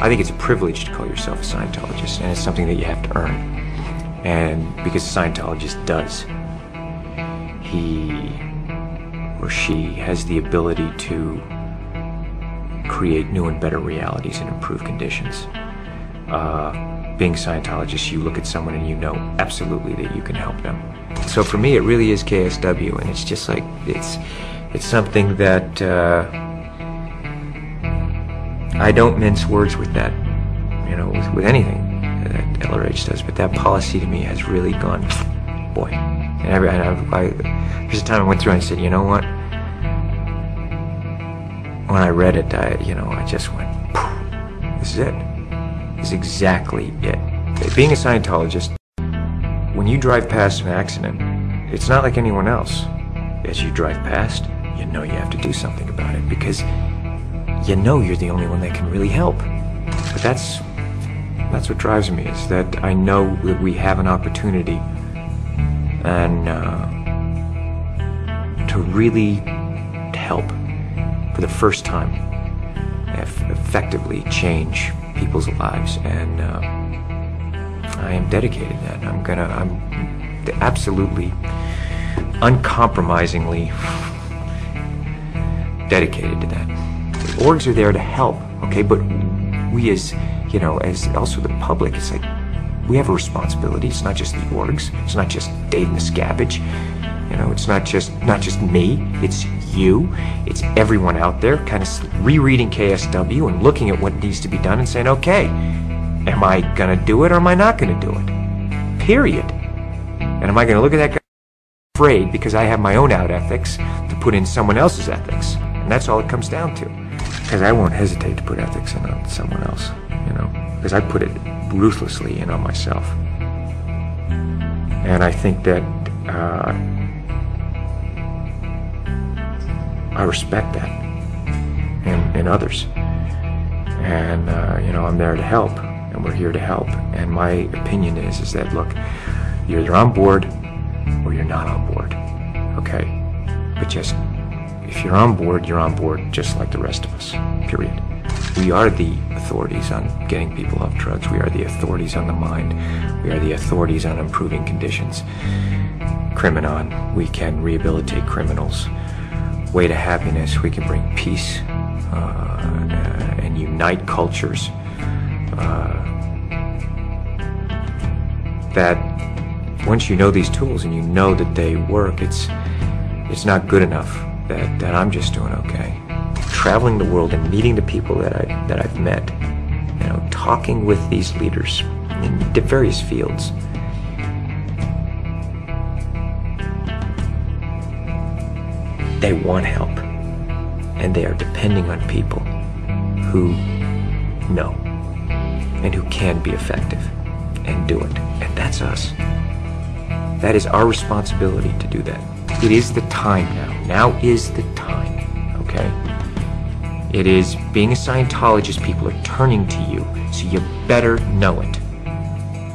I think it's a privilege to call yourself a Scientologist, and it's something that you have to earn. And because a Scientologist does, he or she has the ability to create new and better realities and improve conditions. Being a Scientologist, you look at someone and you know absolutely that you can help them. So for me, it really is KSW, and it's just like, it's something that I don't mince words with that, you know, with anything that LRH does, but that policy to me has really gone, boy. And there's a time I went through and I said, you know what? When I read it, I just went, this is it. This is exactly it. Being a Scientologist, when you drive past an accident, it's not like anyone else. As you drive past, you know you have to do something about it because you know you're the only one that can really help. But that's what drives me, is that I know that we have an opportunity and to really help for the first time, effectively change people's lives, and I am dedicated to that. I'm absolutely, uncompromisingly dedicated to that. The orgs are there to help, okay, but we as also the public, it's like, we have a responsibility. It's not just the orgs, it's not just Dave Miscavige, it's not just me, it's you, it's everyone out there kind of rereading KSW and looking at what needs to be done and saying, okay, am I gonna do it or am I not gonna do it? Period. And am I gonna look at that guy afraid because I have my own out ethics to put in someone else's ethics? And that's all it comes down to. Because I won't hesitate to put ethics in on someone else, because I put it ruthlessly in on myself. And I think that I respect that in others. And I'm there to help, and we're here to help. And my opinion is that, look, you're either on board or you're not on board, okay? But just, if you're on board just like the rest of us, period. We are the authorities on getting people off drugs. We are the authorities on the mind. We are the authorities on improving conditions. Criminon, we can rehabilitate criminals. Way to happiness, we can bring peace and unite cultures. That once you know these tools and you know that they work, it's not good enough that I'm just doing okay. Traveling the world and meeting the people that I've met, talking with these leaders in various fields. They want help, and they are depending on people who know and who can be effective and do it. And that's us. That is our responsibility to do that. It is the time now. Now is the time, okay? It is, being a Scientologist, people are turning to you, so you better know it.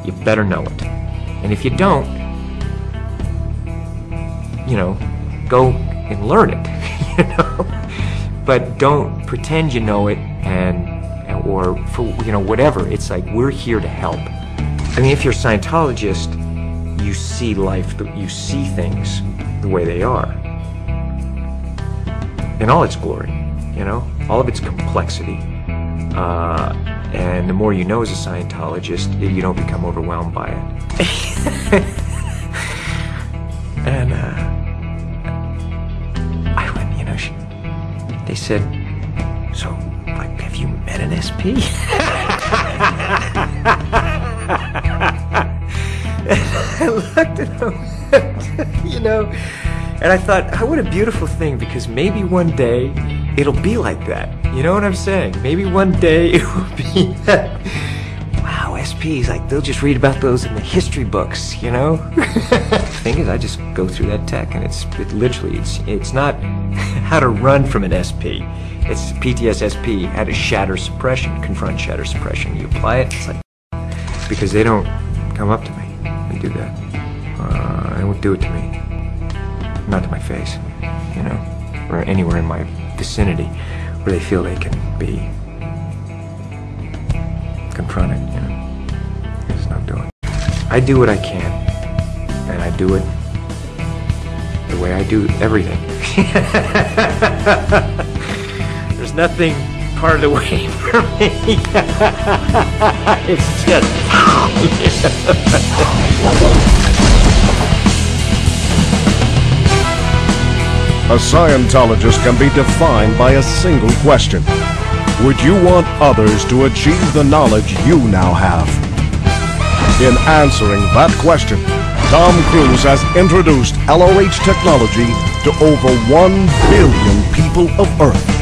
You better know it. And if you don't, go and learn it, But don't pretend you know it or for, whatever. It's like, we're here to help. I mean, if you're a Scientologist, you see life, you see things the way they are. In all its glory, all of its complexity. And the more you know as a Scientologist, you don't become overwhelmed by it. And I went, they said, so, like, have you met an SP? And I looked at him, and I thought, oh, what a beautiful thing, because maybe one day it'll be like that. You know what I'm saying? Maybe one day it will be that. Wow, SPs, like, they'll just read about those in the history books, The thing is, I just go through that tech, and it's not how to run from an SP. It's PTSSP, how to confront shatter suppression. You apply it, it's like, because they don't come up to me and do that. They won't do it to me. Not to my face, or anywhere in my vicinity where they feel they can be confront it, you know. Just not do it. I do what I can, and I do it the way I do everything. There's nothing part of the way for me. It's just... A Scientologist can be defined by a single question. Would you want others to achieve the knowledge you now have? In answering that question, Tom Cruise has introduced LOH technology to over 1 billion people of Earth.